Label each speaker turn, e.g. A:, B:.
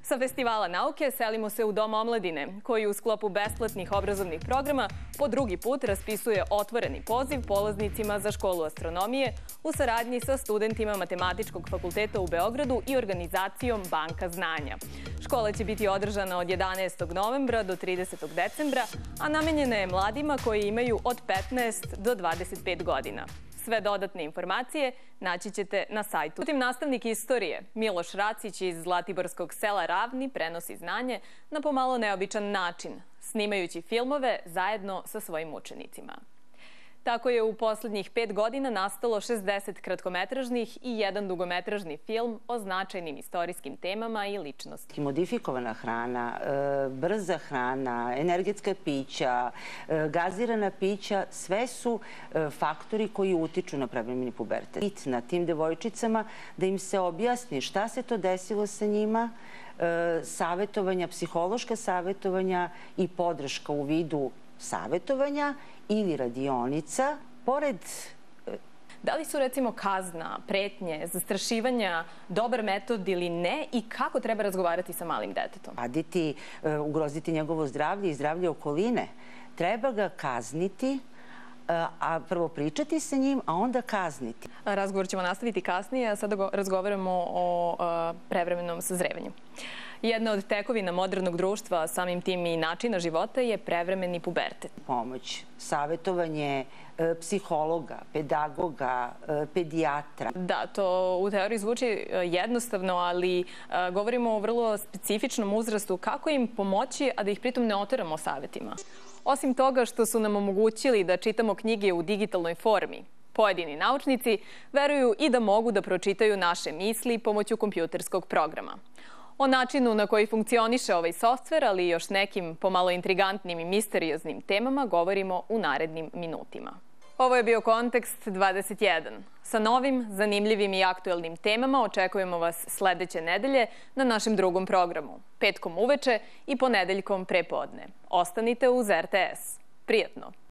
A: Sa Festivala nauke selimo se u Dom omladine, koji u sklopu besplatnih obrazovnih programa po drugi put raspisuje otvoreni poziv polaznicima za školu astronomije u saradnji sa studentima Matematičkog fakulteta u Beogradu i organizacijom Banka znanja. Škola će biti održana od 11. novembra do 30. decembra, a namenjena je mladima koji imaju od 15 do 25 godina. Sve dodatne informacije naći ćete na sajtu. Nastavnik istorije Miloš Racić iz zlatiborskog sela Ravni prenosi znanje na pomalo neobičan način, snimajući filmove zajedno sa svojim učenicima. Tako je u poslednjih 5 godina nastalo 60 kratkometražnih i 1 dugometražni film o značajnim istorijskim temama i ličnosti.
B: Modifikovana hrana, brza hrana, energetska pića, gazirana pića, sve su faktori koji utiču na prevremeni pubertet. Na tim devojčicama da im se objasni šta se to desilo sa njima, savetovanja, psihološka savetovanja i podrška u vidu savetovanja ili radionica, pored...
A: Da li su, recimo, kazna, pretnje, zastrašivanja dobar metod ili ne i kako treba razgovarati sa malim detetom?
B: Raditi, ugroziti njegovo zdravlje i zdravlje okoline. Treba ga kazniti, a prvo pričati sa njim, a onda kazniti.
A: Razgovor ćemo nastaviti kasnije, a sada razgovaramo o prevremenom sazrevanju. Jedna od tekovina modernog društva, samim tim i načina života, je prevremeni pubertet.
B: Pomoć, savetovanje psihologa, pedagoga, pedijatra.
A: Da, to u teoriji zvuči jednostavno, ali govorimo o vrlo specifičnom uzrastu. Kako im pomoći, a da ih pritom ne oteramo savetima? Osim toga što su nam omogućili da čitamo knjige u digitalnoj formi, pojedini naučnici veruju i da mogu da pročitaju naše misli pomoću kompjuterskog programa. O načinu na koji funkcioniše ovaj softver, ali i još nekim pomalo intrigantnim i misterioznim temama govorimo u narednim minutima. Ovo je bio Kontekst 21. Sa novim, zanimljivim i aktuelnim temama očekujemo vas sledeće nedelje na našem drugom programu, petkom uveče i ponedeljkom prepodne. Ostanite uz RTS. Prijatno!